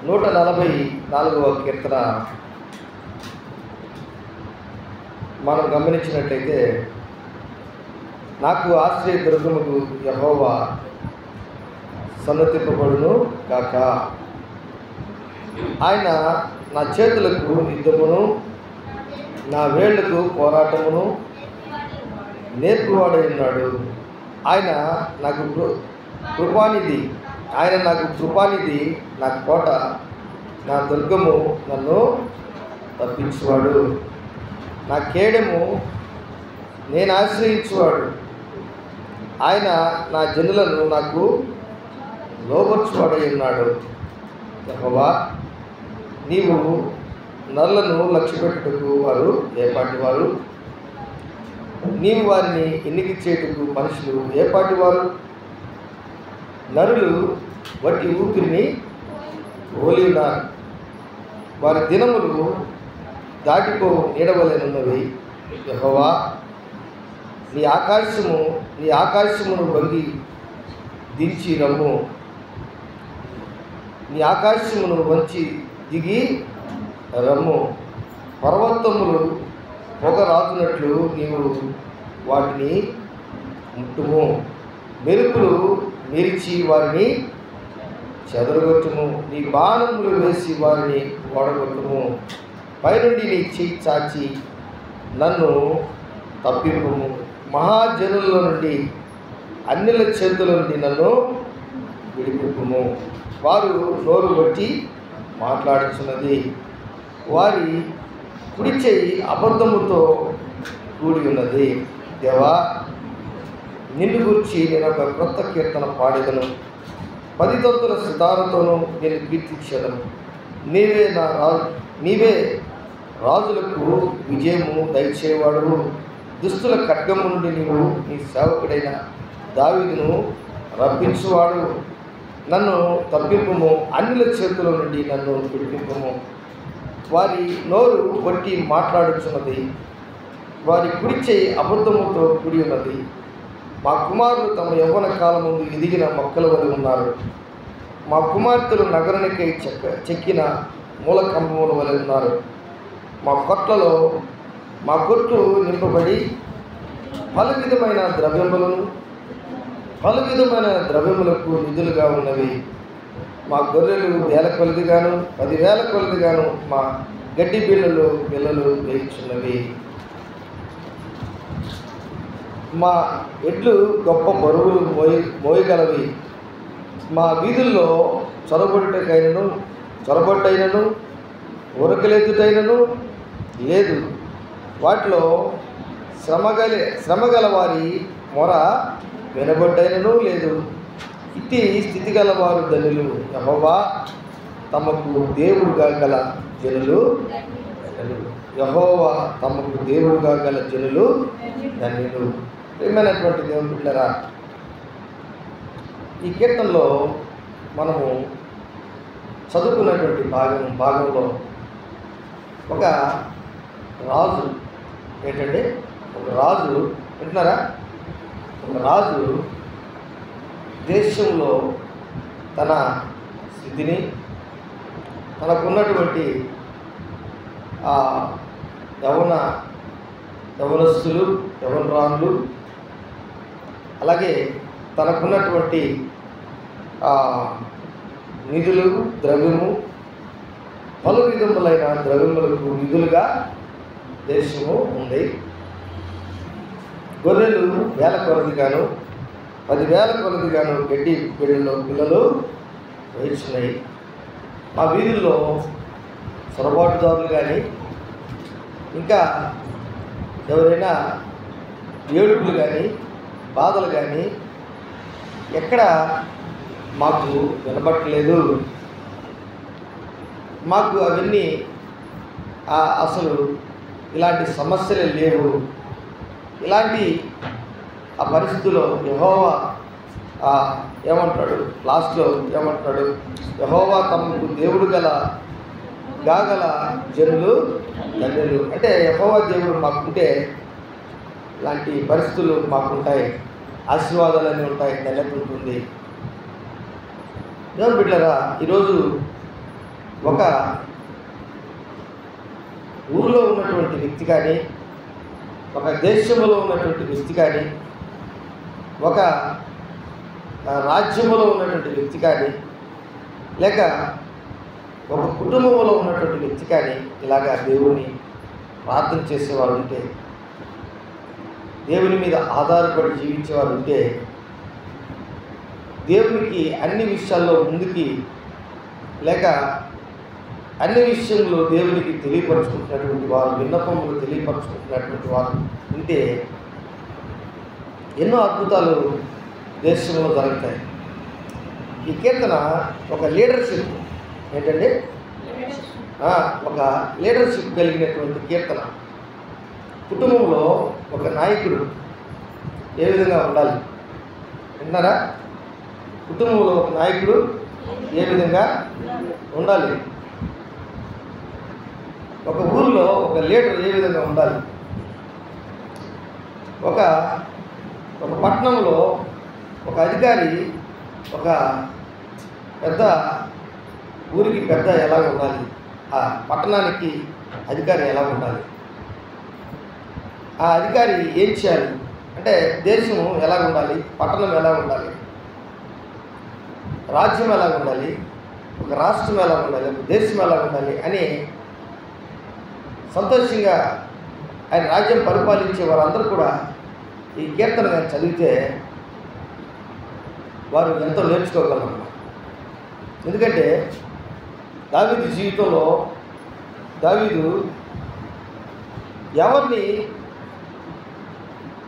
144వ కీర్తన మనం గమనించినట్లయితే, నాకు ఆశ్రయ దుర్గముకు యెహోవా సన్నతింపబడును గాక. ఆయన నా చేతులకు యుద్ధమును, నా వేళ్లకు పోరాటమును నేర్పువాడై ఉన్నాడు. ఆయన నాకు కృపానిధి, నా కోట, నా దుర్గము, నన్ను తప్పించువాడు, నా కేడము, నేను ఆశ్రయించువాడు. ఆయన నా జనులను నాకు లోబర్చువాడై ఉన్నాడు. యెహోవా, నీవు నరులను లక్ష్యపెట్టుటకు వారు ఏపాటివారు? నీవు వారిని ఎన్నికిచ్చేటకు మనుషులు ఏపాటివారు? నరులు వట్టి ఊపిరిని పోలి ఉన్నారు. వారి దినములు దాటిపో నీడవలెనున్నవి. యెహోవా, నీ ఆకాశమును వంగి దించి రమ్ము. నీ ఆకాశమును వంచి దిగి రమ్ము. పర్వతములు పొగ రాతున్నట్లు నీవు వాటిని ముట్టుము. మెరుపులు మెరిచి వారిని చెదరగొట్టుము. నీ బాణములు వేసి వారిని ఓడగొట్టుము. పైనుండి నీ చెయ్యి చాచి నన్ను తప్పింపుము. మహాజనుల నుండి, అన్యుల చేతుల నుండి నన్ను విడిపింపుము. వారు నోరు బట్టి మాట్లాడుచున్నది. వారి కుడి చెయ్యి అబద్ధముతో కూడి ఉన్నది. దేవా, నిన్ను గురించి నేను ఒక క్రొత్త కీర్తన పాడేదను. 10 తంతుల సితారతోనూ నేను కీర్తించేదను. నీవే రాజులకు విజయము దయచేవాడు. దుస్తుల ఖడ్గము నుండి నీవు నీ సేవకుడైన దావీదును రప్పించువాడు. నన్ను తప్పింపుము, అన్యుల చేతుల నుండి నన్ను విడిపింపుము. వారి నోరు బట్టి మాట్లాడుచున్నది, వారి కుడి చేయి అబద్ధముతో కూడి ఉన్నది. మా కుమారులు తమ యవ్వన కాలముందు ఎదిగిన మొక్కల వలె ఉన్నారు. మా కుమార్తెలు నగరానికై చెక్కిన మూలకంబముల వలె ఉన్నారు. మా కొట్లు నింపబడి పలు విధమైన ద్రవ్యములకు నిధులుగా ఉన్నవి. మా గొర్రెలు 1000 కొలదిగాను 10,000 కొలదిగాను మా గడ్డి బిళ్ళలు వేయించున్నవి. మా ఎడ్లు గొప్ప బరువులు మోయగలవి. మా వీధుల్లో చొరబొట్టైనను ఉరకలెత్తుటైనను లేదు. వాటిలో శ్రమగల వారి మొర వినబొట్టైనను లేదు. ఇట్టి స్థితి గలవారు ధనులు. యెహోవా తమకు దేవుడుగా గల జనులు ధన్యులు. ప్రియమైనటువంటి దేవుని బిడ్డలారా, ఈ కీర్తనలో మనము చదువుకున్నటువంటి భాగంలో ఒక రాజు వింటున్నారా? ఒక రాజు దేశంలో తన స్థితిని, తనకున్నటువంటి యవనస్తులు, యవనరాన్లు, అలాగే తనకున్నటువంటి నిధులు, ద్రవ్యము, పలు విధములైన ద్రవ్యములకు నిధులుగా దేశము ఉంది. గొర్రెలు 1000 కొలదిగాను 10,000 కొలదిగాను గడ్డి బిళ్ళలో పిల్లలు వేయించున్నాయి. మా వీధుల్లో సొరబాటుదారులు కానీ, ఇంకా ఎవరైనా ఏడుపులు కానీ, బాధలు కానీ ఎక్కడ మాకు వినపట్టలేదు. మాకు అవన్నీ అసలు ఇలాంటి సమస్యలే లేవు. ఇలాంటి ఆ పరిస్థితుల్లో యెహోవా ఏమంటాడు? లాస్ట్లో ఏమంటాడు? యెహోవా తమకు దేవుడు గాగల జనులు ధన్యులు. అంటే యెహోవా దేవుడు మాకుంటే ఇలాంటి పరిస్థితులు మాకుంటాయి, ఆశీర్వాదాలన్నీ ఉంటాయి, ధన్యత ఉంటుంది. దేవుని బిడ్డలారా, ఈరోజు ఒక ఊరిలో ఉన్నటువంటి వ్యక్తి కానీ, ఒక దేశంలో ఉన్నటువంటి వ్యక్తి కానీ, ఒక రాజ్యంలో ఉన్నటువంటి వ్యక్తి కానీ, లేక ఒక కుటుంబంలో ఉన్నటువంటి వ్యక్తి కానీ ఇలాగా దేవుని ప్రార్థన చేసేవారు ఉంటే, దేవుని మీద ఆధారపడి జీవించేవారు ఉంటే, దేవునికి అన్ని విషయాల్లో ముందుకి లేక అన్ని విషయంలో దేవునికి తెలియపరుచుకుంటున్నటువంటి వారు, విన్నపములు తెలియపరుచుకుంటున్నటువంటి వారు ఉంటే ఎన్నో అద్భుతాలు దేశంలో జరుగుతాయి. ఈ కీర్తన ఒక లీడర్షిప్ ఏంటండి, ఒక లీడర్షిప్ కలిగినటువంటి కీర్తన. కుటుంబంలో ఒక నాయకుడు ఏ విధంగా ఉండాలి విన్నారా? కుటుంబంలో ఒక నాయకుడు ఏ విధంగా ఉండాలి, ఒక ఊరిలో ఒక లీడర్ ఏ విధంగా ఉండాలి, ఒక పట్టణంలో ఒక అధికారి ఒక పెద్ద ఊరికి పెద్ద ఎలా ఉండాలి, ఆ పట్టణానికి అధికారి ఎలా ఉండాలి, ఆ అధికారి ఏం చేయాలి అంటే దేశం ఎలా ఉండాలి, పట్టణం ఎలా ఉండాలి, రాజ్యం ఎలా ఉండాలి, ఒక రాష్ట్రం ఎలా ఉండాలి, ఒక దేశం ఎలా ఉండాలి అని సంతోషంగా ఆయన రాజ్యం పరిపాలించే వారందరూ కూడా ఈ కీర్తన కానీ చదివితే వారు ఎంతో నేర్చుకోగలరు. ఎందుకంటే దావీదు జీవితంలో దావీదు ఎవరిని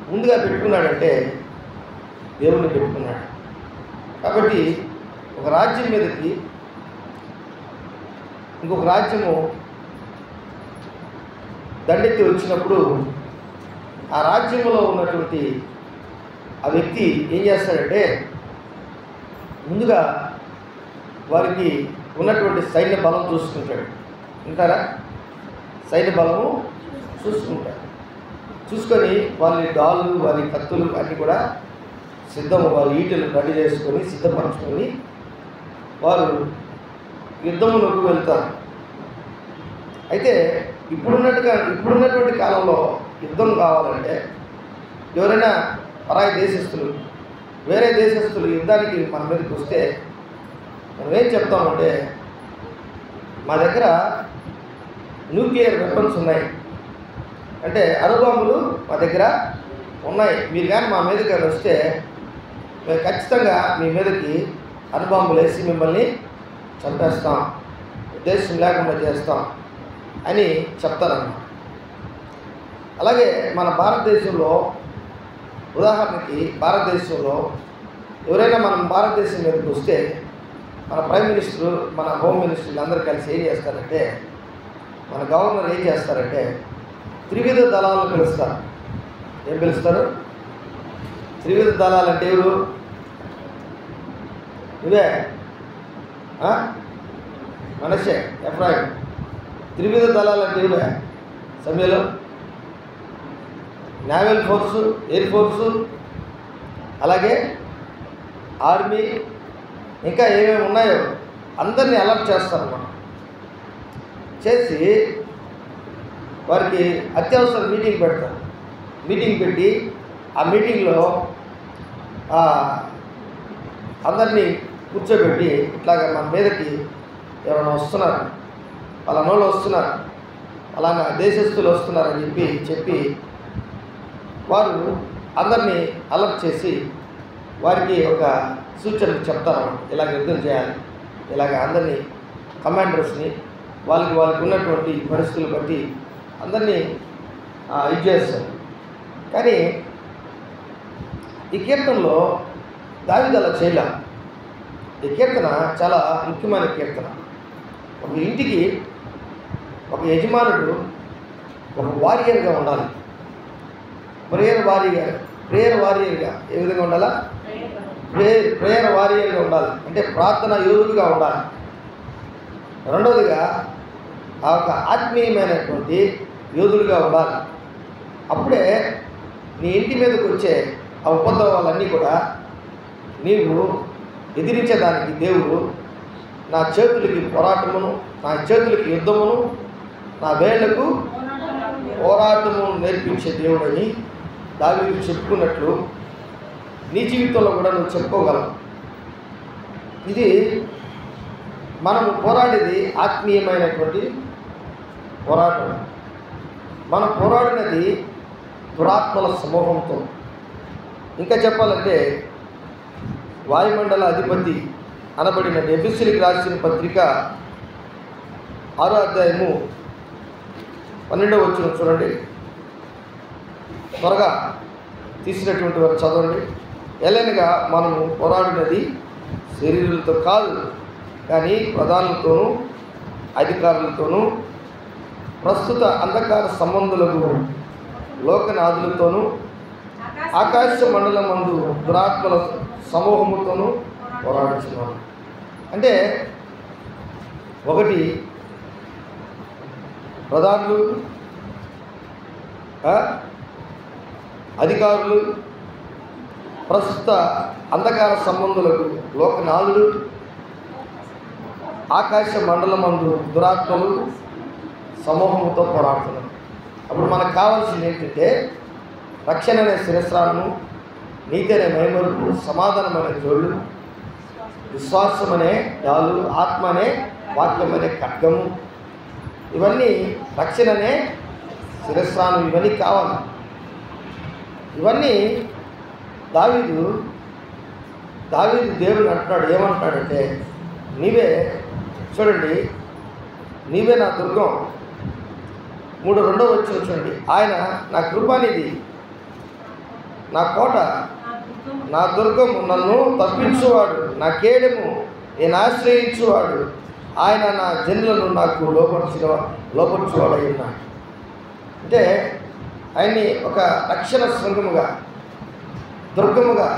ముందుగా పెట్టుకున్నాడంటే దేవుణ్ణి పెట్టుకున్నాడు. కాబట్టి ఒక రాజ్యం మీదకి ఇంకొక రాజ్యము దండెత్తి వచ్చినప్పుడు ఆ రాజ్యంలో ఉన్నటువంటి ఆ వ్యక్తి ఏం చేస్తాడంటే ముందుగా వారికి ఉన్నటువంటి సైన్య బలం చూసుకుంటాడు. వింటారా? సైన్య బలము చూసుకుంటాడు. చూసుకొని వారి డాళ్ళు వారి కత్తులు అన్నీ కూడా వారి ఈటలు రెడీ చేసుకొని సిద్ధపరచుకొని వారు యుద్ధములకు వెళ్తారు. అయితే ఇప్పుడున్నటువంటి కాలంలో యుద్ధం కావాలంటే ఎవరైనా పరాయి దేశస్తులు వేరే దేశస్తులు యుద్ధానికి మన మీదకి వస్తే మనం ఏం చెప్తామంటే మా దగ్గర న్యూక్లియర్ వెపన్స్ ఉన్నాయి, అంటే అణుబాంబులు మా దగ్గర ఉన్నాయి, మీరు కానీ మా మీదకి వస్తే మేము ఖచ్చితంగా మీ మీదకి అణుబాంబులు వేసి మిమ్మల్ని చంపేస్తాం, ఉద్దేశం లేకుండా చేస్తాం అని చెప్తారన్నమాట. అలాగే మన భారతదేశంలో ఉదాహరణకి భారతదేశంలో ఎవరైనా మనం భారతదేశం మీదకి వస్తే మన ప్రైమ్ మినిస్టర్ మన హోమ్ మినిస్టర్లు అందరూ కలిసి ఏం చేస్తారంటే మన గవర్నర్ ఏం చేస్తారంటే త్రివిధ దళాలను పిలుస్తారు. ఏం పిలుస్తారు? త్రివిధ దళాలు అంటే ఎవరు? ఇవే మనషే ఎఫ్రాయిం. త్రివిధ దళాలు అంటే ఇవే సమయంలో నేవల్ ఫోర్సు, ఎయిర్ ఫోర్సు, అలాగే ఆర్మీ, ఇంకా ఏమేమి ఉన్నాయో అందరినీ అలర్ట్ చేస్తారన్నమాట. చేసి వారికి అత్యవసర మీటింగ్ పెడతారు. మీటింగ్ పెట్టి ఆ మీటింగ్లో అందరినీ కూర్చోబెట్టి ఇట్లాగ మన మీదకి ఎవరైనా వస్తున్నారు, పలానోళ్ళు వస్తున్నారు, అలాగా దేశస్తులు వస్తున్నారని చెప్పి వారు అందరినీ అలర్ట్ చేసి వారికి ఒక సూచనలు చెప్తారు. ఇలాగ యుద్ధం చేయాలి, ఇలాగ అందరినీ కమాండర్స్ని వాళ్ళకి ఉన్నటువంటి పరిస్థితులు బట్టి అందరినీ ఇది చేస్తారు. కానీ ఈ కీర్తనలో దావీదు అలా చేయలే. ఈ కీర్తన చాలా ముఖ్యమైన కీర్తన. ఒక ఇంటికి ఒక యజమానుడు ఒక వారియర్గా ఉండాలి. ప్రేయర్ వారియర్గా ఏ విధంగా ఉండాలా? ప్రేయర్ వారియర్గా ఉండాలి, అంటే ప్రార్థన యోధుడిగా ఉండాలి. రెండవదిగా ఆ ఒక ఆత్మీయమైనటువంటి యోధుడిగా ఉండాలి. అప్పుడే నీ ఇంటి మీదకి వచ్చే ఆ ఉపద్రవాలన్నీ కూడా నీవు ఎదిరించేదానికి దేవుడు నా చేతులకి పోరాటమును, నా చేతులకి యుద్ధమును, నా వేళ్లకు పోరాటము నేర్పించే దేవుడని దావీదు చెప్పుకున్నట్లు నీ జీవితంలో కూడా నువ్వు చెప్పుకోగలవు. ఇది మనము పోరాడేది ఆత్మీయమైనటువంటి పోరాటం. మనం పోరాడినది దురాత్మల సమూహంతో. ఇంకా చెప్పాలంటే వాయుమండల అధిపతి అనబడిన ఎఫెసీయులకు రాసిన పత్రిక 6వ అధ్యాయము 12వ వచనం చూడండి. త్వరగా తీసినటువంటి వారు చదవండి. ఎలాగనగా మనము పోరాడినది శరీరులతో కాదు, కానీ ప్రధానులతోనూ అధికారులతోనూ ప్రస్తుత అంధకార సంబంధులకు లోకనాథులతోనూ ఆకాశ మండలమందు దురాత్మల సమూహముతోనూ పోరాడుతున్నాను. అంటే ఒకటి ప్రధానులు, అధికారులు, ప్రస్తుత అంధకార సంబంధులకు లోకనాథులు, ఆకాశ మండలమందు దురాత్మలు సమూహంతో పోరాడుతున్నాం. అప్పుడు మనకు కావాల్సింది ఏంటంటే రక్షణ అనే శిరస్త్రాలను, నీతి అనే మైమరుపు, సమాధానం అనే జోళ్ళు, విశ్వాసం అనే డాలు, ఆత్మ అనే వాక్యం అనే ఖడ్గము, ఇవన్నీ రక్షణ అనే శిరస్త్రానం, ఇవన్నీ కావాలి. ఇవన్నీ దావీదు దేవుడు అంటున్నాడు. ఏమంటున్నాడంటే నీవే చూడండి, నీవే నా దుర్గం. 3:2 వచ్చి చూడండి. ఆయన నా కృపానిధి, నా కోట, నా దుర్గము, నన్ను తప్పించువాడు, నా కేడము, నేను ఆశ్రయించువాడు, ఆయన నా జనులను నాకు లోపర్చువాడై ఉన్నాడు. అంటే ఆయన్ని ఒక రక్షణ శృంగముగా, దుర్గముగా,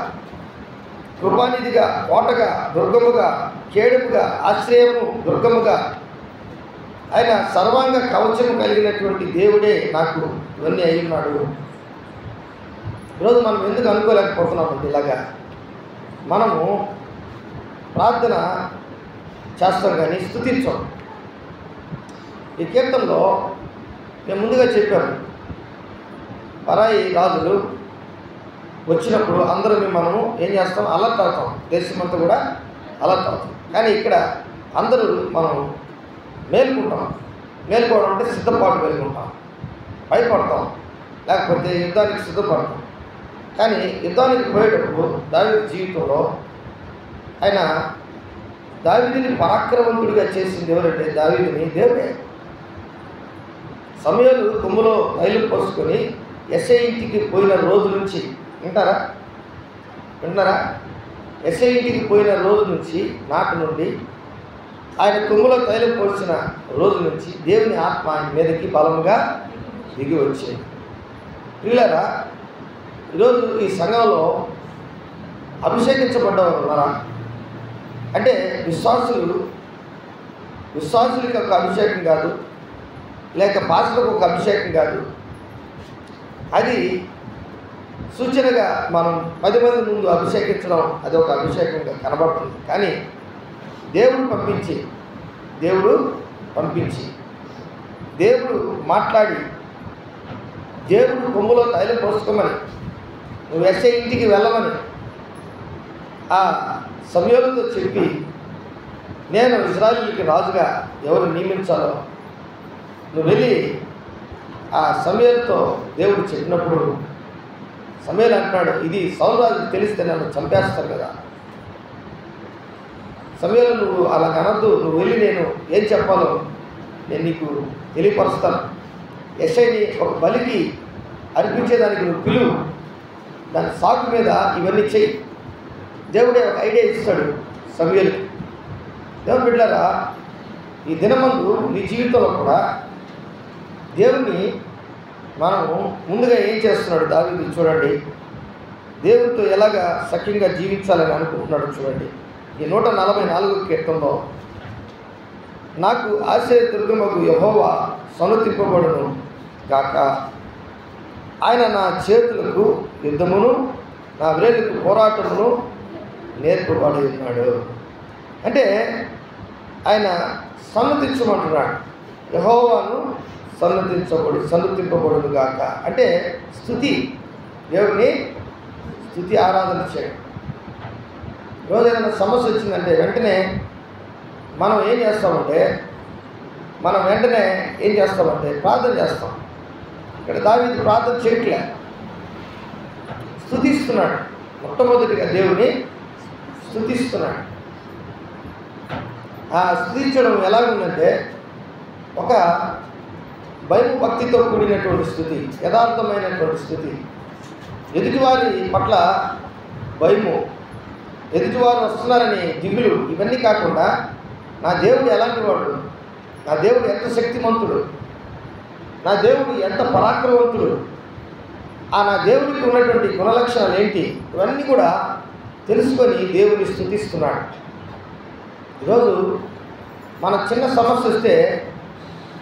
కృపానిధిగా, కోటగా, దుర్గముగా, కేడముగా, ఆశ్రయము, దుర్గముగా, ఆయన సర్వాంగ కవచము కలిగినటువంటి దేవుడే నాకు ఇవన్నీ అయి ఉన్నాడు. ఈరోజు మనం ఎందుకు అనుకోలేకపోతున్నామంటే ఇలాగా మనము ప్రార్థన చేస్తాం కానీ స్తుతించాం. ఈ కీర్తనలో మేము ముందుగా చెప్పాము, పరాయి రాజులు వచ్చినప్పుడు అందరూ మనము ఏం చేస్తాం, అలర్ట్ అవుతాం. దేశమంతా కూడా అలర్ట్ అవుతాం. కానీ ఇక్కడ అందరూ మనం మేలుకుంటాం. మేలుకోవడం అంటే సిద్ధపాటు మేలుకుంటాం, భయపడతాం, లేకపోతే యుద్ధానికి సిద్ధపడతాం. కానీ యుద్ధానికి పోయేటప్పుడు దావీదు జీవితంలో ఆయన దావీదుని పరాక్రమవంతుడిగా చేసింది ఎవరంటే దావీదుని దేవుడే. సమూయేలు కొమ్ములో తైలం పోసుకొని యెషయా ఇంటికి పోయిన రోజు నుంచి వింటారా యెషయా ఇంటికి పోయిన రోజు నుంచి నాటి నుండి ఆయన కొమ్ములో తైలం పోసిన రోజు నుంచి దేవుని ఆత్మ ఆయన మీదకి బలముగా దిగి వచ్చేది. పిల్లరా, ఈరోజు ఈ సంఘంలో అభిషేకించబడ్డవారు ఉన్నారా అంటే విశ్వాసులకి ఒక అభిషేకం కాదు, లేక పాస్టర్లకు ఒక అభిషేకం కాదు. అది సూచనగా మనం 10 మంది ముందు అభిషేకించడం అది ఒక అభిషేకంగా కనబడుతుంది. కానీ దేవుడు పంపించి దేవుడు మాట్లాడి దేవుడు కొమ్ములో తైలం పోసుకోమని, నువ్వు యెషయా ఇంటికి వెళ్ళమని ఆ సమూయేలుతో చెప్పి, నేను ఇశ్రాయేలుకి రాజుగా ఎవరు నియమించాలో నువ్వు వెళ్ళి ఆ సమూయేలుతో దేవుడు చెప్పినప్పుడు సమూయేలు అంటున్నాడు, ఇది సౌలు రాజుకి తెలిస్తే నన్ను చంపేస్తారు కదా. సమూయేలు నువ్వు అలా అనద్దు, నువ్వు వెళ్ళి నేను ఏం చెప్పాలో నేను నీకు తెలియపరుస్తాను. యెషయాని ఒక బలికి అర్పించేదానికి నువ్వు పిలువు, దాని సాకు మీద ఇవన్నీ చెయ్యి. దేవుడే ఒక ఐడియా ఇస్తాడు సమూయేలుకి. దేవుని బిడ్డలారా, ఈ దినమందు నీ జీవితంలో కూడా దేవుని మనము ముందుగా ఏం చేస్తున్నాడు దావీదు చూడండి. దేవునితో ఎలాగా సఖ్యంగా జీవించాలని అనుకుంటున్నాడు చూడండి. ఈ 144వ కీర్తనలో నాకు ఆశ్రయ దుర్గముకు యెహోవా సన్నుతింపబడును గాక, ఆయన నా చేతులకు యుద్ధమును, నా వేలుకు పోరాటమును నేర్పబడి ఉన్నాడు. అంటే ఆయన సన్నతించమంటున్నాడు. యెహోవాను సన్నతింపబడును గాక. అంటే స్తుతి, దేవుని స్తుతి ఆరాధన చేయడం. రోజు ఏదైనా సమస్య వచ్చిందంటే వెంటనే మనం ఏం చేస్తామంటే ప్రార్థన చేస్తాం. ఇక్కడ దావీదు ప్రార్థన చేయట్లే, స్తుతిస్తున్నాడు. మొట్టమొదటిగా దేవుని స్తుతిస్తున్నాడు. ఆ స్తుతించడం ఎలాగుందంటే ఒక భయభక్తితో కూడినటువంటి స్థుతి, యథార్థమైనటువంటి స్థుతి. ఎదుటివారి పట్ల భయము, ఎదుటివారు వస్తున్నారని దిగులు, ఇవన్నీ కాకుండా నా దేవుడు ఎలాంటి వాడు, నా దేవుడు ఎంత శక్తిమంతుడు, నా దేవుడు ఎంత పరాక్రమవంతుడు, నా దేవుడికి ఉన్నటువంటి గుణలక్షణాలు ఏంటి, ఇవన్నీ కూడా తెలుసుకొని దేవుని స్తుతిస్తున్నాడు. ఈరోజు మన చిన్న సమస్య వస్తే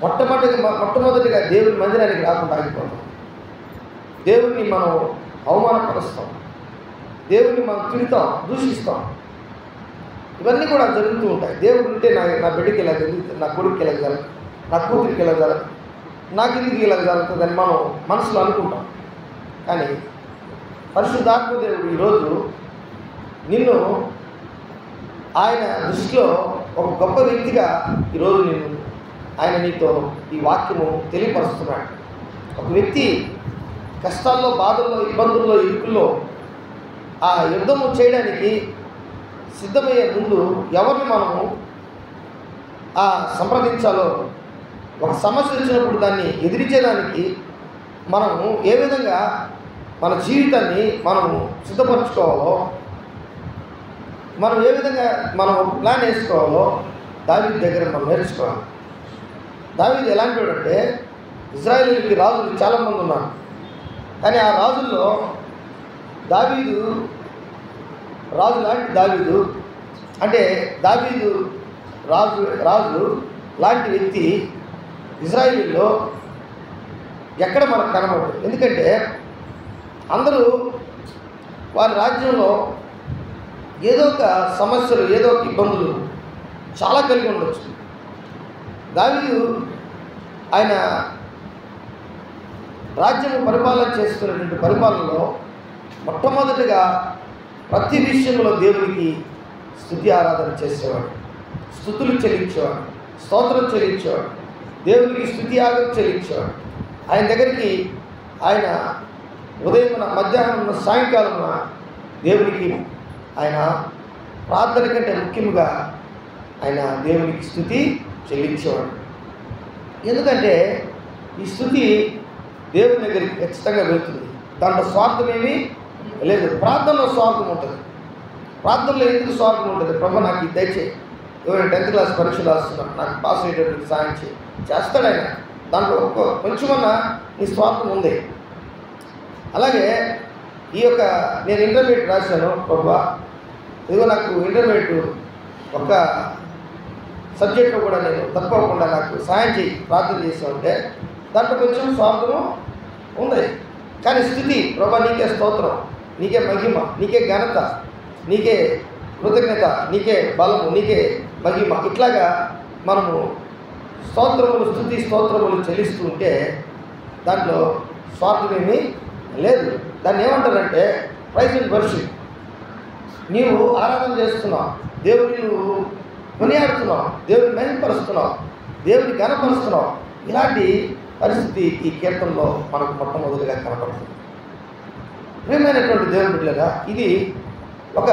మొట్టమొదటిగా దేవుని మందిరానికి రాకుండా ఆగిపోతాం. దేవుణ్ణి మనం అవమానపరుస్తాం, దేవుణ్ణి మనం తిడతాం, దూషిస్తాం. ఇవన్నీ కూడా జరుగుతూ ఉంటాయి. దేవుడు ఉంటే నా బిడ్డకి ఇలా జరుగుతుంది, నా కొడుకుకి ఇలా జరుగుతుంది, నా కూతురికి ఇలా జరుగుతుంది, నాకు ఇంటికి ఇలా జరుగుతుందని మనం మనసులో అనుకుంటాం. కానీ పరిశుద్ధాత్మ దేవుడు ఈరోజు నిన్ను ఆయన దృష్టిలో ఒక గొప్ప వ్యక్తిగా ఈరోజు ఆయన నీతో ఈ వాక్యము తెలియపరుస్తున్నాడు. ఒక వ్యక్తి కష్టాల్లో, బాధల్లో, ఇబ్బందుల్లో, ఇరుకుల్లో ఆ యుద్ధము చేయడానికి సిద్ధమయ్యే ముందు ఎవరిని మనము సంప్రదించాలో, ఒక సమస్య వచ్చినప్పుడు దాన్ని ఎదిరించేదానికి మనము ఏ విధంగా మన జీవితాన్ని మనము సిద్ధపరచుకోవాలో, మనం ఏ విధంగా మనం ప్లాన్ వేసుకోవాలో దావీదు దగ్గర మనం నేర్చుకోవాలి. దావీదు ఎలాంటి వాడంటే, ఇజ్రాయేలీకి రాజులు చాలామంది ఉన్నారు. కానీ ఆ రాజుల్లో దావీదు రాజు లాంటి దావీదు అంటే దావీదు రాజు లాంటి వ్యక్తి ఇజ్రాయేలీలో ఎక్కడ మనకు కనబడదు. ఎందుకంటే అందరూ వారి రాజ్యంలో ఏదో ఒక సమస్యలు, ఏదో ఒక ఇబ్బందులు చాలా కలిగి ఉండొచ్చు. దావీదు ఆయన రాజ్యం పరిపాలన చేస్తున్నటువంటి పరిపాలనలో మొట్టమొదటిగా ప్రతి విషయంలో దేవునికి స్తుతి ఆరాధన చేసేవాడు, స్తుతులు చెల్లించేవాడు, స్తోత్రం చెల్లించేవాడు, దేవునికి స్తుతి యాగం చెల్లించేవాడు. ఆయన దగ్గరికి ఆయన ఉదయం, మధ్యాహ్నం, సాయంకాలం దేవునికి ఆయన ప్రార్థన కంటే ముఖ్యంగా ఆయన దేవునికి స్తుతి చెల్లించేవాడు. ఎందుకంటే ఈ స్తుతి దేవుని దగ్గరికి ఖచ్చితంగా వెళ్తుంది. దాంట్లో స్వార్థమేమీ లేదు. ప్రార్థనలో స్వార్థం ఉంటుంది. ప్రార్థనలో ఎందుకు స్వార్థం ఉంటుంది? ప్రభు నాకు ఇది దయచేయి, ఎవరైనా 10th క్లాస్ పరీక్షలు రాస్తున్నారు, నాకు పాస్ అయ్యేటటువంటి సాయం చేస్తాడు ఆయన. దాంట్లో కొంచెమన్నా నీ స్వార్థం ఉంది. అలాగే నేను ఇంటర్మీడియట్ రాశాను, ప్రభు ఇదిగో నాకు ఇంటర్మీడియట్ ఒక సబ్జెక్ట్లో కూడా నేను తప్పకుండా నాకు సాయం చేయి, ప్రార్థన చేసి ఉంటే దాంట్లో కొంచెం స్వార్థము ఉంది. కానీ స్థితి, ప్రభు నీకే స్తోత్రం, నీకే మహిమ, నీకే ఘనత, నీకే కృతజ్ఞత, నీకే బలము, నీకే మహిమ, ఇట్లాగా మనము స్తోత్రములు చెల్లిస్తూ ఉంటే దాంట్లో స్వార్థమేమీ లేదు. దాన్ని ఏమంటారంటే ప్రైజ్ అండ్ వర్షిప్. నీవు ఆరాధన చేస్తున్నావు, దేవుడిని నువ్వు కొనియాడుతున్నావు, దేవుడిని మహిమపరుస్తున్నావు, దేవుడిని ఘనపరుస్తున్నావు. ఇలాంటి పరిస్థితి ఈ కీర్తనలో మనకు మొట్టమొదటిగా కనపడుతుంది. ప్రియమైనటువంటి దేవుని బిడ్డలారా, ఇది ఒక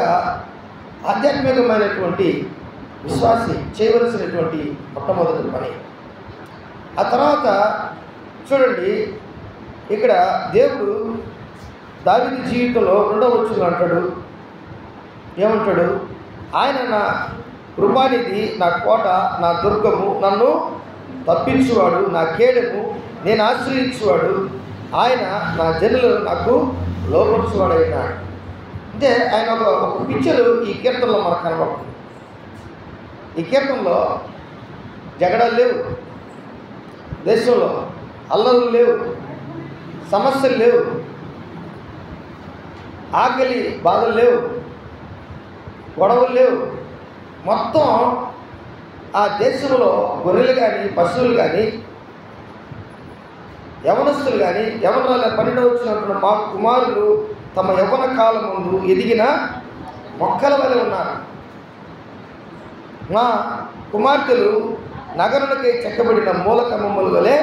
ఆధ్యాత్మికమైనటువంటి విశ్వాసి చేయవలసినటువంటి మొట్టమొదటి పని. ఆ తర్వాత చూడండి, ఇక్కడ దేవుడు దావీదు జీవితంలో 2వ వచనంలో అంటాడు, ఏమంటాడు? ఆయన నా కృపానిధి, నా కోట, నా దుర్గము, నన్ను తప్పించువాడు, నా కేడము, నేను ఆశ్రయించువాడు, ఆయన నా జనులు నాకు లోపరుచువాడు అయినాడు. అంటే ఆయన ఒక పిక్చరు ఈ కీర్తనలో మనకు కనబడుతుంది. ఈ కీర్తనలో జగడాలు లేవు, దేశంలో అల్లర్లు లేవు, సమస్యలు లేవు, ఆకలి బాధలు లేవు, గొడవలు లేవు. మొత్తం ఆ దేశంలో గొర్రెలు కానీ పశువులు కానీ యవనస్తులు కానీ యవనరాలు 12 వచ్చినప్పుడు మా కుమారులు తమ యవ్వన కాలం ముందు ఎదిగిన మొక్కల వలె ఉన్నారు. మా కుమార్తెలు నగరులకై చెక్కబడిన మూలకమ్మముల వలె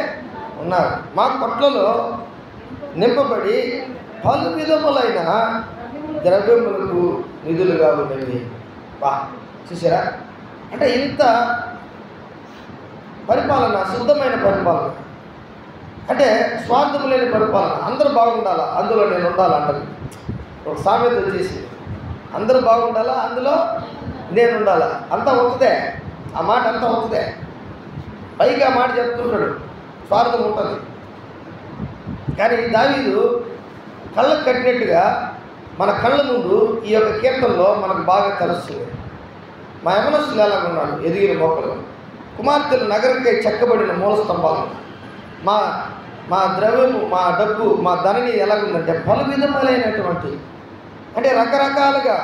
ఉన్నారు. మా కొట్లలో నింపబడి పలు విధములైన ద్రవ్యములకు నిధులుగా ఉన్నవి. బా చూసారా, అంటే ఇంత పరిపాలన, శుద్ధమైన పరిపాలన, అంటే స్వార్థము లేని పరిపాలన. అందరూ బాగుండాలా, అందులో నేను ఉండాలా అంటారు. ఒక సామెత వచ్చేసి అందరూ బాగుండాలా, అందులో నేను ఉండాలా. అంతా అవుతుందే, ఆ మాట అంతా అవుతుందే. పైకి ఆ మాట చెప్తుంటాడు, స్వార్థం ఉంటుంది. కానీ దావీదు కళ్ళకు కట్టినట్టుగా మన కళ్ళ ముందు ఈ యొక్క కీర్తనలో మనకు బాగా తెలుస్తుంది. మా యవనస్తులు ఎలాగున్నాడు, ఎదిగిన మొక్కలు, కుమార్తెలు నగరకై చెక్కబడిన మూల స్తంభాలు. మా ద్రవ్యము, మా డబ్బు, మా ధనని ఎలాగుందంటే పలు విధములైనటువంటి, అంటే రకరకాలుగా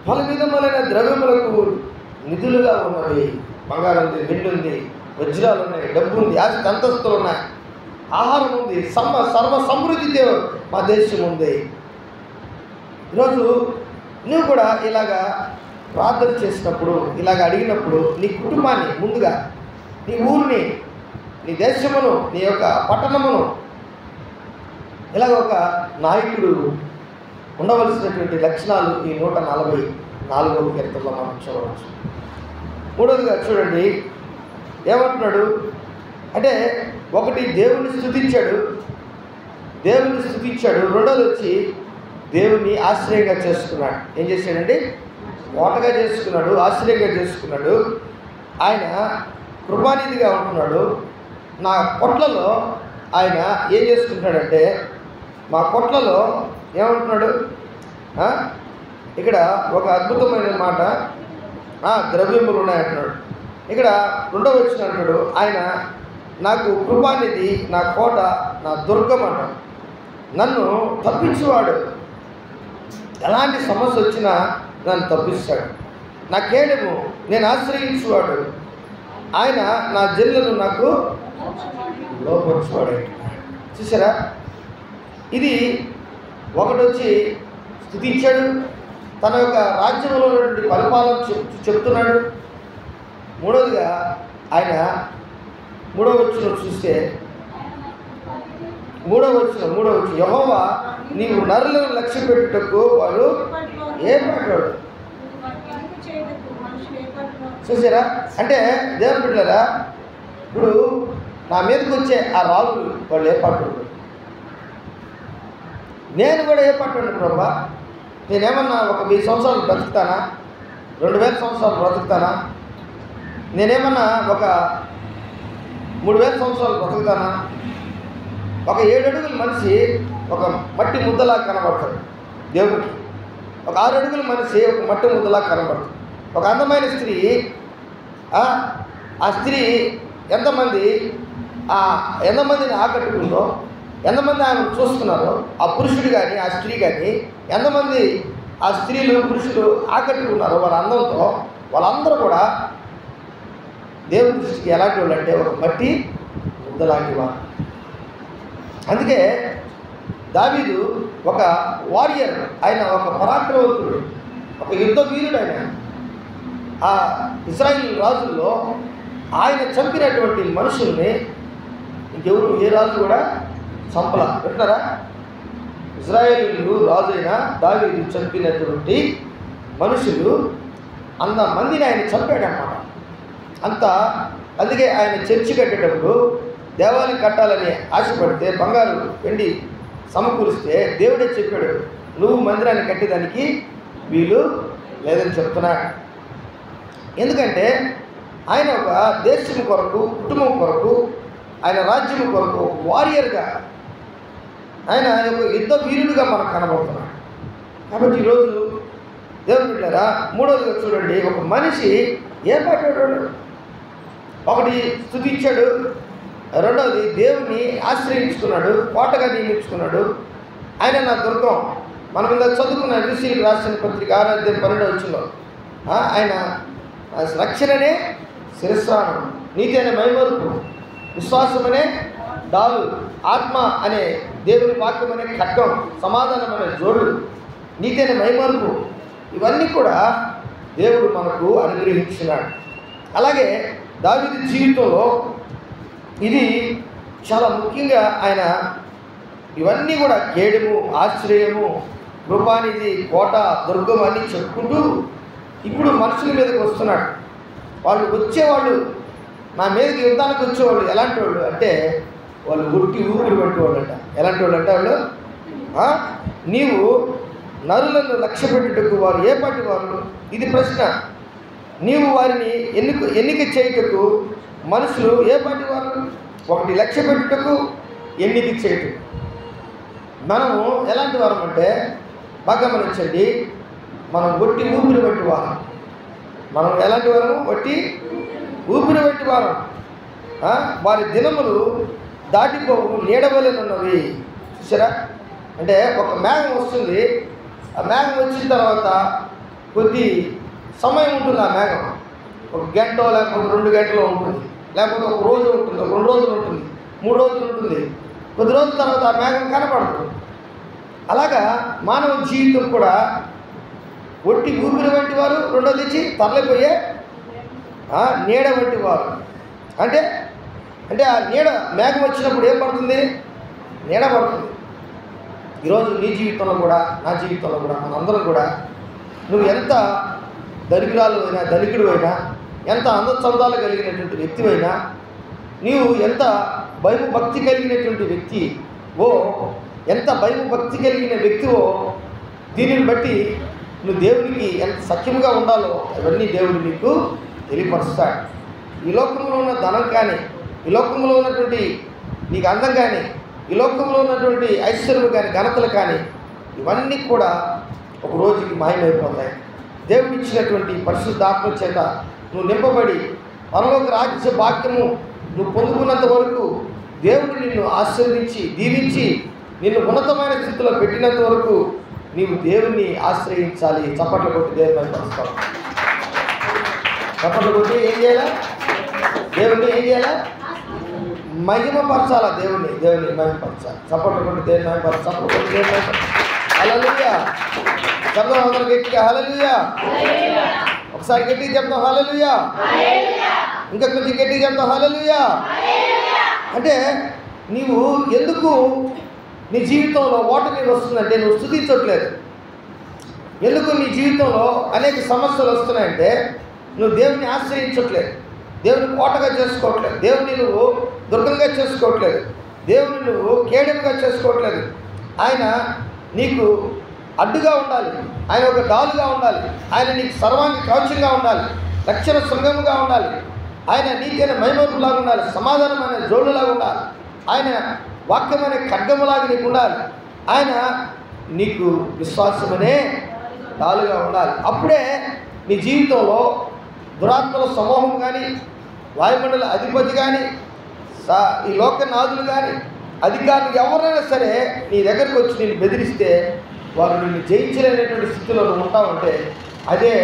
పలు విధములైన ద్రవ్యములకు నిధులుగా ఉన్నవి. బంగారం ఉంది, వెండి ఉంది, వజ్రాలు ఉన్నాయి, డబ్బు ఉంది, ఆస్తి అంతస్తులు ఉన్నాయి, ఆహారం ఉంది, సర్వ సమృద్ధితో మా దేశం ఉంది. ఈరోజు నువ్వు కూడా ఇలాగా ప్రార్థన చేసినప్పుడు, ఇలాగ అడిగినప్పుడు నీ కుటుంబాన్ని ముందుగా, నీ ఊరిని, నీ దేశమును, నీ యొక్క పట్టణమును ఇలాగ ఒక నాయకుడు ఉండవలసినటువంటి లక్షణాలు ఈ 144వ కీర్తనలో మనం చూడవచ్చు. మూడవదిగా చూడండి ఏమంటున్నాడు అంటే, ఒకటి దేవుని స్తుతించాడు. రెండోది వచ్చి దేవుని ఆశ్రయంగా చేసుకున్నాడు. ఏం చేశాడండి? కోటగా చేసుకున్నాడు, ఆశ్రయంగా చేసుకున్నాడు. ఆయన కృపానిధిగా ఉంటున్నాడు. నా కొట్లలో ఆయన ఏం చేసుకుంటాడంటే, మా కొట్లలో ఏమంటున్నాడు ఇక్కడ ఒక అద్భుతమైన మాట, ద్రవ్యములు ఉన్నాయంటున్నాడు. ఇక్కడ రెండవ వచనం అంటాడు, ఆయన నాకు కృపానిధి, నా కోట, నా దుర్గం అంటాడు. నన్ను తప్పించేవాడు, ఎలాంటి సమస్య వచ్చినా నన్ను తప్పిస్తాడు. నా కేడము, నేను ఆశ్రయించేవాడు, ఆయన నా జల్లను నాకు లోపరుచువాడు. చూసారా, ఇది ఒకటి వచ్చి స్తుతించాడు, తన యొక్క రాజ్యంలో ఉన్నటువంటి పరిపాలన చెప్తున్నాడు. మూడవదిగా ఆయన మూడవ వచనం చూస్తే, మూడవ వచనం యెహోవా నీవు నరులను లక్ష్య పెట్టుటకు వారు ఏర్పడ్డాడు. చూసారా, అంటే దేవుని బిడ్డలారా, ఇప్పుడు నా మీదకి వచ్చే ఆ రాజులు వాళ్ళు ఏర్పడ్డాడు, నేను కూడా ఏర్పడ్డాను ప్రభా. నేనేమన్నా ఒక 1000 సంవత్సరాలు బ్రతుకుతానా, 2000 సంవత్సరాలు బ్రతుకుతానా, నేనేమన్నా ఒక 3000 సంవత్సరాలు బ్రతుకుతానా? ఒక 7 అడుగుల మనిషి ఒక మట్టి ముద్దలా కనబడతాడు దేవుడికి. ఒక 6 అడుగుల మనిషి ఒక మట్టి ముద్దలా కనబడతాడు. ఒక అందమైన స్త్రీ, ఆ స్త్రీ ఎంతమందిని ఆకట్టుకుందో, ఎంతమంది ఆయన చూస్తున్నారో, ఆ పురుషుడు కానీ ఆ స్త్రీ కానీ ఎంతమంది ఆ స్త్రీలు పురుషులు ఆకట్టుకున్నారో వాళ్ళ అందంతో, వాళ్ళందరూ కూడా దేవుని దృష్టికి ఎలాంటి వాళ్ళు అంటే ఒక మట్టి ముద్దలాంటి వారు. అందుకే దావీదు ఒక వారియర్, ఆయన ఒక పరాక్రమవంతుడు, ఒక యుద్ధ వీరుడు. ఆయన ఆ ఇశ్రాయేలు రాజుల్లో ఆయన చంపినటువంటి మనుషుల్ని ఇంకెవరు, ఏ రాజు కూడా చంపల. వింటారా, ఇశ్రాయేలు రాజు అయిన దావీదు చంపినటువంటి మనుషులు 100 మందిని ఆయన చంపాడన్నమాట. అందుకే ఆయన చర్చి కట్టేటప్పుడు, దేవాలయం కట్టాలని ఆశపడితే, బంగారు వెండి సమకూరిస్తే దేవుడే చెప్పాడు, నువ్వు మందిరాన్ని కట్టేదానికి వీలు లేదని చెప్తున్నాడు. ఎందుకంటే ఆయన ఒక దేశం కొరకు, కుటుంబం కొరకు, ఆయన రాజ్యం కొరకు ఒక వారియర్గా, ఆయన ఒక యుద్ధ వీరుడిగా మనకు కనబడుతున్నాడు. కాబట్టి ఈరోజు దేవుని బిడ్డలారా, మూడవదిగా చూడండి, ఒక మనిషి ఏం మాట్లాడాడు? ఒకటి స్తుతించాడు, రెండవది దేవుని ఆశ్రయించుకున్నాడు, కోటగా నియమించుకున్నాడు. ఆయన నా దుర్గం. మనం ఇందాక చదువుకున్న ఎఫెసీయులకు రాసిన పత్రిక 6వ అధ్యాయం 12వ వచనంలో ఆయన రక్షణనే శిరస్రాణం, నీతి అనే మైమరుపు, విశ్వాసం అనే డాలు, ఆత్మ అనే దేవుని వాక్యం అనే ఖడ్గం, సమాధానం అనే జోడు, నీతి అనే మైమరుపు, ఇవన్నీ కూడా దేవుడు మనకు అనుగ్రహించినాడు. అలాగే దావీదు జీవితంలో ఇది చాలా ముఖ్యంగా ఆయన ఇవన్నీ కూడా కేడము, ఆశ్రయము, కృపానిధి, కోట, దుర్గం అని చెప్పుకుంటూ ఇప్పుడు మనుషుల మీదకి వస్తున్నాడు. వాళ్ళు వచ్చేవాళ్ళు, నా మీదకి యుద్ధానికి వచ్చేవాళ్ళు ఎలాంటి వాళ్ళు అంటే వాళ్ళు ఉట్టి ఊపిరి పట్టేవాళ్ళు అంట. ఎలాంటి వాళ్ళు అంటే వాళ్ళు నీవు నరులను లక్ష్య పెట్టుటకు వారు ఏ పాటి వారు? ఇది ప్రశ్న. నీవు వారిని ఎన్నిక చేయుటకు మనుషులు ఏ పాటి వారు? ఒకటి లక్ష్య పెట్టుటకు, ఎన్నిక చేయుటకు. మనము ఎలాంటి వారం అంటే బాగా గమనించండి, మనం ఒట్టి ఊపిరి పట్టి వారం. మనం ఎలాంటి వారము? ఒట్టి ఊపిరి పట్టి వారం. వారి దినములు దాటిపోవు నీడవలెనున్నవి. చూసారా? అంటే ఒక మేఘం వస్తుంది, ఆ మేఘం వచ్చిన తర్వాత కొద్ది సమయం ఉంటుంది. ఆ మేఘం ఒక గంట లేకపోతే 2 గంటలు ఉంటుంది, లేకపోతే ఒక రోజు ఉంటుంది, ఒక 2 రోజులు ఉంటుంది, 3 రోజులు ఉంటుంది. కొద్ది రోజుల తర్వాత ఆ మేఘం కనపడదు. అలాగా మానవ జీవితం కూడా ఒట్టి ఊపిరి వంటి వారు, రెండోది ఇచ్చి తరలిపోయే నీడ వంటి వారు. అంటే ఆ నీడ మేఘం వచ్చినప్పుడు ఏం పడుతుంది? నీడ పడుతుంది. ఈరోజు నీ జీవితంలో కూడా, నా జీవితంలో కూడా, మనందరం కూడా నువ్వు ఎంత దరిద్రాలు అయినా, ధనికుడు అయినా, ఎంత అందచందాలు కలిగినటువంటి వ్యక్తివైనా, నీవు ఎంత భయభక్తి కలిగినటువంటి వ్యక్తి ఎంత భయభక్తి కలిగిన వ్యక్తివో దీనిని బట్టి నువ్వు దేవునికి ఎంత సత్యముగా ఉండాలో అవన్నీ దేవుడు నీకు తెలియపరుస్తాడు. ఈ లోకంలో ఉన్న ధనం కానీ, ఈ లోకంలో ఉన్నటువంటి నీకు అందం కానీ, ఈ లోకంలో ఉన్నటువంటి ఐశ్వర్యము కానీ, ఘనతలు కానీ, ఇవన్నీ కూడా ఒక రోజుకి మాయమైపోతాయి. దేవుడు ఇచ్చినటువంటి పరిశుద్ధాత్మ చేత నువ్వు నింపబడి పరలోక రాజ్య భాగ్యము నువ్వు పొందుకున్నంత వరకు దేవుడు నిన్ను ఆశీర్వదించి దీవించి నిన్ను ఉన్నతమైన స్థితిలో పెట్టినంత వరకు నీవు దేవుణ్ణి ఆశ్రయించాలి. చప్పట్లు కొట్టి దేవుని పరుస్తావు. చప్పట్లు కొట్టి ఏం చేయాలా? దేవుణ్ణి ఏం చేయాలా? మహిమపరచాలా. దేవుణ్ణి మహిమపరచాలి. చప్పట్లు కొట్టి దేవుని మహిమపరచాలి. చప్పట్లు కొట్టి దేవుని మహిమపరచాలి. హల్లెలూయా. చెప్తాం అందరూ గట్టిగా హల్లెలూయా. ఒకసారి గట్టిగా చెప్తాం హల్లెలూయా. ఇంకా కొంచెం గట్టిగా చెప్తాం హల్లెలూయా. అంటే నీవు ఎందుకు నీ జీవితంలో ఓటమి వస్తుందంటే నువ్వు స్తుతించట్లేదు. ఎందుకు నీ జీవితంలో అనేక సమస్యలు వస్తున్నాయంటే నువ్వు దేవుని ఆశ్రయించట్లేదు, దేవుని కోటగా చేసుకోవట్లేదు, దేవుని నువ్వు దుర్గంగా చేసుకోవట్లేదు, దేవుని నువ్వు కేడెంగా చేసుకోవట్లేదు. ఆయన నీకు అడ్డుగా ఉండాలి, ఆయన ఒక డాలుగా ఉండాలి, ఆయన నీకు సర్వాంగ కవచంగా ఉండాలి, రక్షణ శృంగముగా ఉండాలి, ఆయన నీకైన మైమరుపులాగా ఉండాలి, సమాధానమైన జోళ్ళులాగా ఉండాలి, ఆయన వాక్యమైన ఖడ్గములాగా నీకు ఉండాలి, ఆయన నీకు విశ్వాసమనే డాలుగా ఉండాలి. అప్పుడే నీ జీవితంలో దురాత్మల సమూహం కానీ, వాయుమండల అధిపతి కానీ, ఈ లోకనాథులు కానీ, అధికారులు ఎవరైనా సరే నీ దగ్గరికి వచ్చి నేను బెదిరిస్తే వారు నిన్ను జయించలేనటువంటి స్థితిలో నువ్వు ఉంటావంటే అదే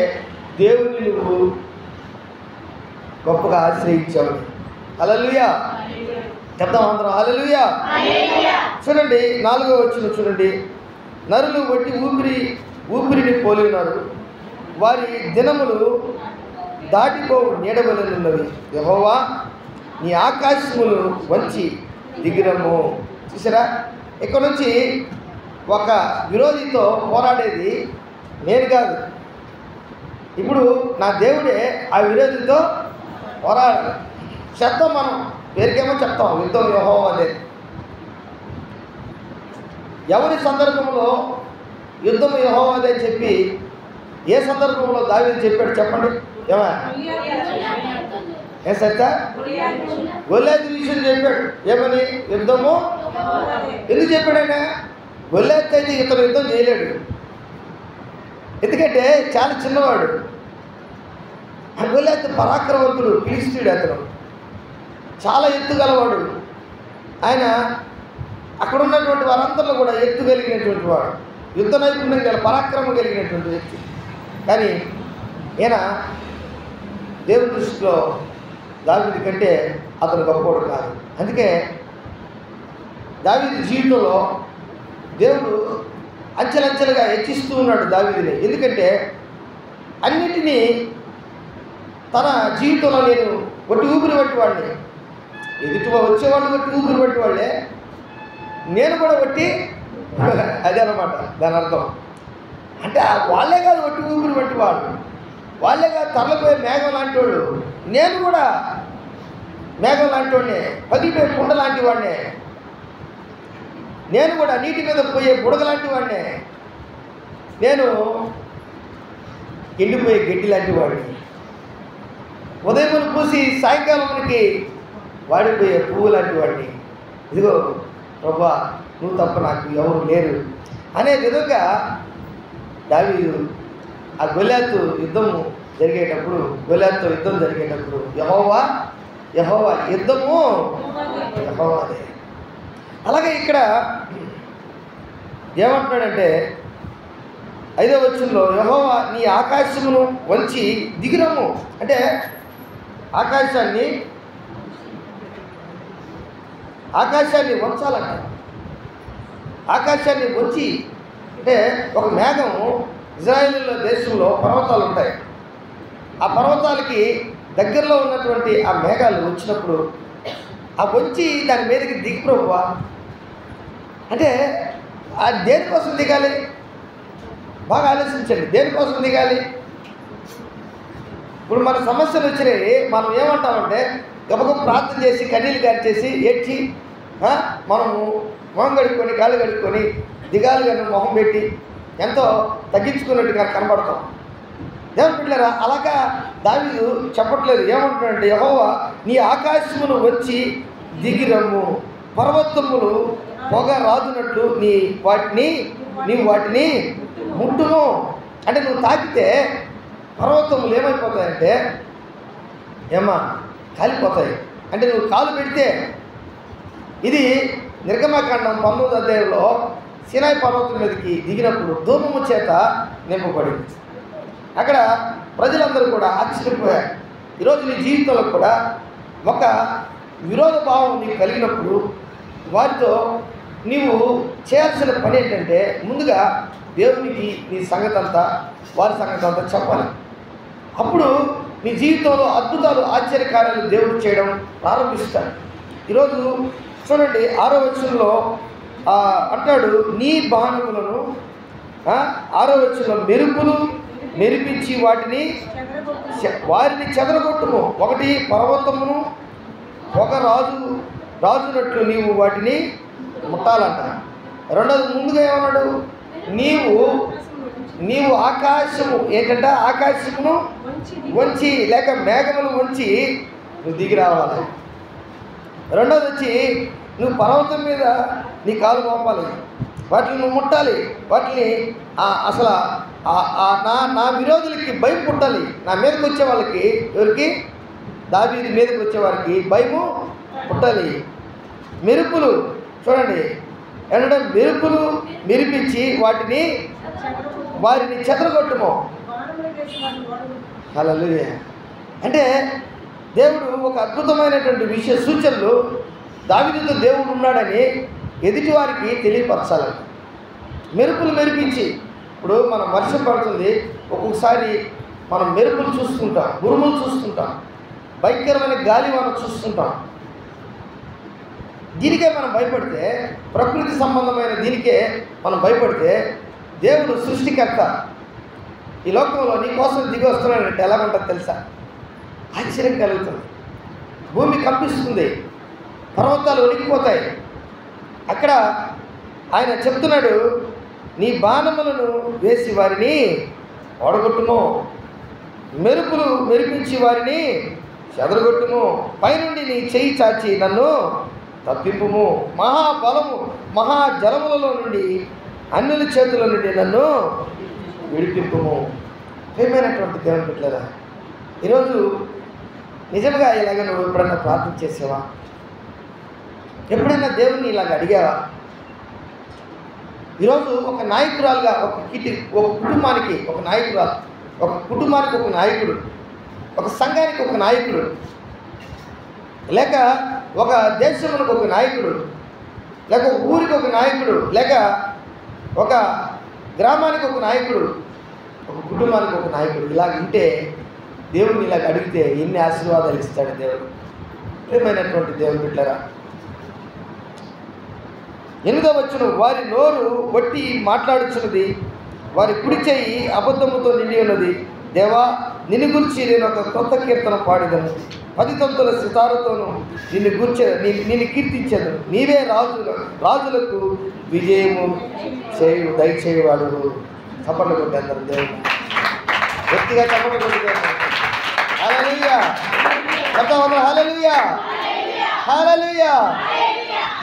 దేవుని నువ్వు గొప్పగా ఆశ్రయించావు. హల్లెలూయా. చెప్తాం అందరం హల్లెలూయా. చూడండి 4వ వచనం చూడండి. నరులు వట్టి ఊపిరిని పోలి ఉన్నారు, వారి దినములు దాటిపోవు నీడవలెనున్నవి. యెహోవా నీ ఆకాశములు వంచి దిగిరము. చూసారా? ఇక్కడ నుంచి ఒక విరోధితో పోరాడేది నేను కాదు, ఇప్పుడు నా దేవుడే ఆ విరోధితో పోరాడాలి. చెప్తాం మనం, పేరుకేమో చెప్తాం యుద్ధం యెహోవాదే. ఎవరి సందర్భంలో యుద్ధం యెహోవాదే అని చెప్పి ఏ సందర్భంలో దావీదు చెప్పాడు చెప్పండి? ఏమా ఏ సత్తా గొల్యాతు విషయం చెప్పాడు. ఏమని? యుద్ధము ఎందుకు చెప్పాడైనా? గొల్యాతు అయితే ఇతను యుద్ధం చేయలేడు, ఎందుకంటే చాలా చిన్నవాడు. ఆ గొల్యాతు పరాక్రమవంతుడు, ఫిలిష్తీయుడు, అతను చాలా ఎత్తుగలవాడు. ఆయన అక్కడ ఉన్నటువంటి వారందరిలో కూడా ఎత్తు కలిగినటువంటి వాడు, యుద్ధ నైపుణ్యం గల పరాక్రమం కలిగినటువంటి వ్యక్తి. కానీ ఈయన దేవుని దృష్టిలో దావీదు కంటే అతను గొప్పవాడు కాదు. అందుకే దావీదు జీవితంలో దేవుడు అంచెలంచెలుగా హెచ్చిస్తూ ఉన్నాడు దావీదుని. ఎందుకంటే అన్నిటినీ తన జీవితంలో నేను వట్టి ఊపిరి వంటి వాడిని, ఎదుటి వచ్చేవాళ్ళు వట్టి ఊపిరి వంటి వాళ్ళే, నేను కూడా వట్టి అదే అన్నమాట దాని అర్థం. అంటే వాళ్ళే కాదు వట్టి ఊపిరి వంటి వాళ్ళు, వాళ్ళే కాదు తరలిపోయే మేఘం లాంటి వాడు, నేను కూడా మేఘం లాంటి వాడినే, పగిలిపోయే కుండ లాంటి వాడినే, నేను కూడా నీటి మీద పోయే బుడగ లాంటి వాడినే, నేను ఎండిపోయే గడ్డి లాంటి వాడిని, ఉదయం పూసి సాయంకాలానికి వాడిపోయే పువ్వు లాంటి వాడిని. ఇదిగో ప్రభా, నువ్వు తప్ప నాకు ఎవరు లేరు అనే విధంగా దావీదు ఆ గొల్యాతు యుద్ధం జరిగేటప్పుడు, గొల్యాతుతో యుద్ధం జరిగేటప్పుడు యెహోవా యుద్ధము యెహోవాదే. అలాగే ఇక్కడ ఏమంటున్నాడంటే 5వ వచనంలో యెహోవా నీ ఆకాశమును వంచి దిగిరమ్ము, అంటే ఆకాశాన్ని వంచాలంట. ఆకాశాన్ని వంచి అంటే ఒక మేఘం, ఇజ్రాయేల్ దేశంలో పర్వతాలు ఉంటాయి, ఆ పర్వతాలకి దగ్గరలో ఉన్నటువంటి ఆ మేఘాలు వచ్చినప్పుడు ఆ వంచి దాని మీదకి దిగి ప్రభువా అంటే దేనికోసం దిగాలి? బాగా ఆలోచించండి, దేనికోసం దిగాలి? ఇప్పుడు మన సమస్యలు వచ్చినాయి, మనం ఏమంటామంటే గబగబ ప్రార్థన చేసి కన్నీళ్ళు గారిచేసి ఏడ్చి మనము మొహం కడుక్కొని కాళ్ళు కడుక్కొని దిగాలి కానీ మొహం పెట్టి ఎంతో తగ్గించుకున్నట్టుగా కనబడతాం. దేవుని బిడ్డలారా, అలాగా దావీదు చెప్పట్లేదు. ఏమంటున్నాడంటే యెహోవా నీ ఆకాశమును వచ్చి దిగిరమ్ము, పర్వతములు పొగ రాజునట్లు నీవు వాటిని ముట్టుము. అంటే నువ్వు తాకితే పర్వతములు ఏమైపోతాయంటే కాలిపోతాయి. అంటే నువ్వు కాలు పెడితే, ఇది నిర్గమకాండం 19వ అధ్యాయంలో సీనాయి పర్వతం మీదకి దిగినప్పుడు ధూమము చేత నింపబడింది. అక్కడ ప్రజలందరూ కూడా ఆశ్చర్యపోయారు. ఈరోజు నీ జీవితంలో కూడా ఒక విరోధ భావం నీకు కలిగినప్పుడు వారితో నీవు చేయాల్సిన పని ఏంటంటే ముందుగా దేవునికి నీ సంగతి అంతా, వారి సంగతి అంతా చెప్పాలి. అప్పుడు నీ జీవితంలో అద్భుతాలు, ఆశ్చర్యకార్యాలు దేవుడు చేయడం ప్రారంభిస్తాడు. ఈరోజు చూడండి 6వ వచనంలో అంటాడు, నీ బాణములను 6వ వచనంలో మెరుపులు మెరిపించి వారిని చెదరగొట్టుము. ఒకటి పర్వతమును ఒక రాజునట్లు నీవు వాటిని ముట్టాలంట. రెండోది ముందుగా ఏమన్నాడు, నీవు ఆకాశము ఏంటంటే ఆకాశమును వంచి లేక మేఘములు వంచి నువ్వు దిగి రావాలి. రెండోది వచ్చి నువ్వు పర్వతం మీద నీ కాలు మోపాలి, వాటిని నువ్వు ముట్టాలి, వాటిని అసలు నా విరోధులకి భయం పుట్టాలి. నా మీదకి వచ్చే వాళ్ళకి, ఎవరికి? దావీదు మీదకి వచ్చే వారికి భయము పుట్టాలి. మెరుపులు చూడండి ఏంటంటే మెరుపులు మెరిపించి వారిని చెదరగొట్టుము. హల్లెలూయా. అంటే దేవుడు ఒక అద్భుతమైనటువంటి సూచనలు దావీదుతో దేవుడు ఉన్నాడని ఎదుటి వారికి తెలియపరచాలని. మెరుపులు మెరిపించి, ఇప్పుడు మనం వర్షం పడుతుంది, ఒక్కొక్కసారి మనం మెరుపులు చూస్తుంటాం, ఉరుములు చూస్తుంటాం, భయంకరమైన గాలివాన చూస్తుంటాం. దీనికే మనం భయపడితే, ప్రకృతి సంబంధమైన దీనికే మనం భయపడితే, దేవుడు సృష్టికర్త ఈ లోకంలో నీ కోసం దిగి వస్తున్నాడంటే ఎలా ఉంటుంది తెలుసా? ఆశ్చర్యం కలుగుతుంది. భూమి కంపిస్తుంది, పర్వతాలు వణికిపోతాయి. అక్కడ ఆయన చెప్తున్నాడు, నీ బాణములను వేసి వారిని ఓడగొట్టుము, మెరుపులు మెరిపించి వారిని చెదరగొట్టుము, పైనుండి నీ చెయ్యి చాచి నన్ను తప్పింపుము, మహాబలము మహాజలములలో నుండి అన్యుల చేతుల నుండి నన్ను విడిపింపుము. ప్రియమైనటువంటి దేవుని బిడ్డలారా, ఈరోజు నిజంగా ఇలాగ నువ్వు ఎప్పుడైనా ప్రార్థన చేసావా? ఎప్పుడైనా దేవుణ్ణి ఇలాగ అడిగావా? ఈరోజు ఒక నాయకురాలుగా ఒక కుటుంబానికి ఒక నాయకురాలు, ఒక కుటుంబానికి ఒక నాయకుడు, ఒక సంఘానికి ఒక నాయకుడు, లేక ఒక దేశంలో ఒక నాయకుడు, లేక ఒక ఊరికి ఒక నాయకుడు, లేక ఒక గ్రామానికి ఒక నాయకుడు, ఒక కుటుంబానికి ఒక నాయకుడు ఇలాగ ఉంటే దేవుడిని ఇలాగ అడిగితే ఎన్ని ఆశీర్వాదాలు ఇస్తాడు దేవుడు. ప్రియమైనటువంటి దేవుని బిడ్డలారా, 8వ వచనం, వారి నోరు కొట్టి మాట్లాడుచున్నది, వారి కుడి చేయి అబద్ధముతో నిండి ఉన్నది. దేవా, నిన్ను గురించి నేను ఒక కొత్త కీర్తన పాడిదను, 10 తంతుల సితారతోను నిన్ను కీర్తించదు. నీవే రాజులకు విజయము దయచేయవాడు. చప్పట్లు కొట్టి అందరూ దేవుడు గట్టిగా చప్పట్లు కొట్టి హల్లెలూయా, హల్లెలూయా, హల్లెలూయా,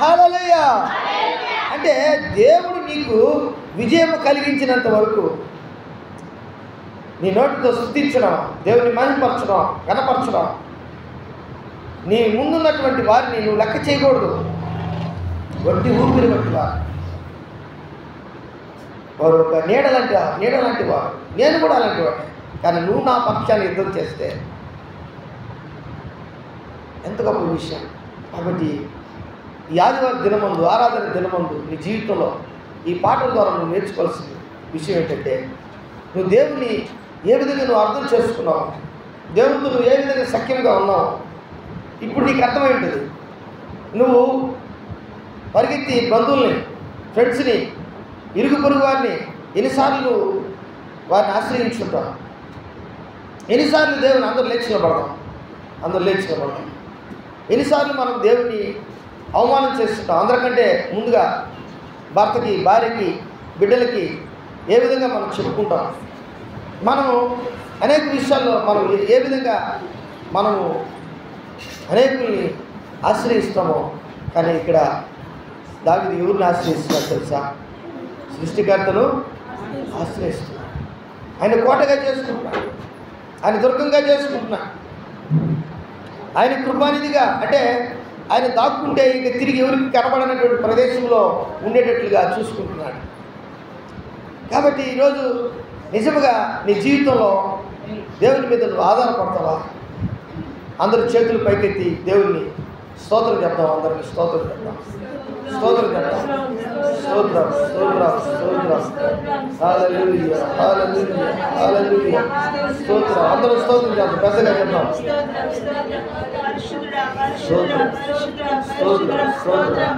హల్లెలూయా. అంటే దేవుడు నీకు విజయం కలిగించినంత వరకు నీ నోటితో స్తుతించడం, దేవుని మహిమపరచడం, కనపరచడం, నీ ముందున్నటువంటి వారిని నువ్వు లెక్క చేయకూడదు. వట్టి ఊపిరి వంటి వారు ఒక నీడ లాంటి వారు, నేను కూడా అలాంటి వాడిని. కానీ నువ్వు నా పక్షాన్ని యుద్ధం చేస్తే ఎంత గొప్ప విషయం. కాబట్టి ఈ ఆదివారం దినమందు, ఆరాధన దినమందు నీ జీవితంలో ఈ పాటల ద్వారా నువ్వు నేర్చుకోవాల్సిన విషయం ఏంటంటే, నువ్వు దేవుని ఏ విధంగా నువ్వు అర్థం చేసుకున్నావు, దేవునితో నువ్వు ఏ విధంగా సఖ్యంగా ఉన్నావు, ఇప్పుడు నీకు అర్థమై ఉంటుంది. నువ్వు పరిగెత్తి బంధువుల్ని, ఫ్రెండ్స్ని, ఇరుగు పొరుగు వారిని ఎన్నిసార్లు వారిని ఆశ్రయించుకుంటాం, ఎన్నిసార్లు దేవుని అందరూ లేచి నిలబడతాం, ఎన్నిసార్లు మనం దేవుని అవమానం చేస్తుంటాం. అందరికంటే ముందుగా భర్తకి, భార్యకి, బిడ్డలకి ఏ విధంగా మనం చెప్పుకుంటాం. మనము అనేక విషయాల్లో మనం ఏ విధంగా మనము అనేకుల్ని ఆశ్రయిస్తామో. కానీ ఇక్కడ దావీదు ఎవరిని ఆశ్రయిస్తున్నాడు తెలుసా? సృష్టికర్తను ఆశ్రయిస్తున్నాడు. ఆయన కోటగా చేసుకుంటున్నాడు, ఆయన దుర్గంగా చేసుకుంటున్నాడు, ఆయన కృపానిధిగా, అంటే ఆయన దాక్కుంటే ఇక తిరిగి ఎవరికి కనబడనటువంటి ప్రదేశంలో ఉండేటట్లుగా చూసుకుంటున్నాడు. కాబట్టి ఈరోజు నిజంగా నీ జీవితంలో దేవుని మీద నువ్వు ఆధారపడతావా? అందరూ చేతులు పైకెత్తి దేవుణ్ణి స్తోత్రం చెప్తాం. అందరికీ స్తోత్రం చెప్తాం. స్తోత్రం. హల్లెలూయా, హల్లెలూయా, హల్లెలూయా. స్తోత్రం. అందరూ స్తోత్రం చెప్తాం, పెద్దగా చెప్తాం. స్తోత్రం, స్తోత్రం, స్తోత్రం.